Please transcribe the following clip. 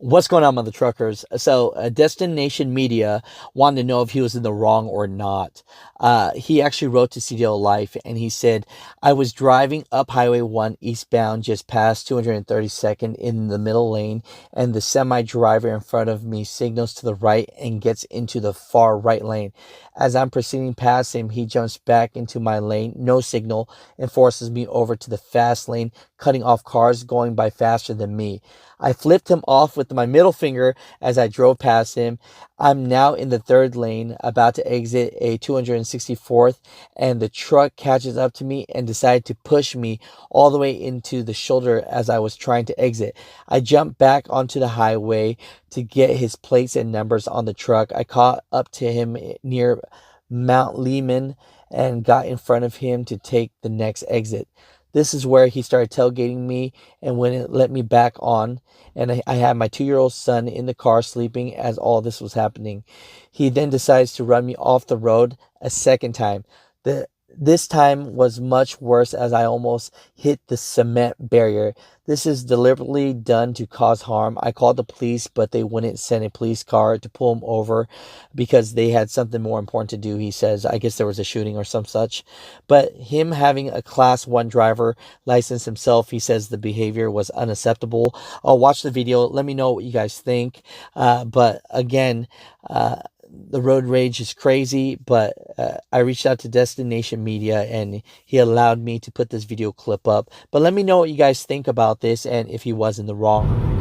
What's going on, mother truckers? So, Destination Media wanted to know if he was in the wrong or not. He actually wrote to CDL Life and he said, I was driving up Highway 1 eastbound just past 232nd in the middle lane, and the semi driver in front of me signals to the right and gets into the far right lane. As I'm proceeding past him, he jumps back into my lane, no signal, and forces me over to the fast lane, cutting off cars going by faster than me. I flipped him off with my middle finger as I drove past him. I'm now in the third lane, about to exit a 264th, and the truck catches up to me and decided to push me all the way into the shoulder as I was trying to exit. I jumped back onto the highway to get his plates and numbers on the truck. I caught up to him near Mount Lehman and got in front of him to take the next exit. This is where he started tailgating me and when it let me back on, and I had my 2-year-old son in the car sleeping as all this was happening. He then decides to run me off the road a second time. This time was much worse as I almost hit the cement barrier. This is deliberately done to cause harm. I called the police, but they wouldn't send a police car to pull him over because they had something more important to do. He says, I guess there was a shooting or some such. But him having a class 1 driver license himself, he says the behavior was unacceptable. I'll watch the video. Let me know what you guys think. But again, the road rage is crazy, but I reached out to Destination Media and he allowed me to put this video clip up. But let me know what you guys think about this and if he was in the wrong.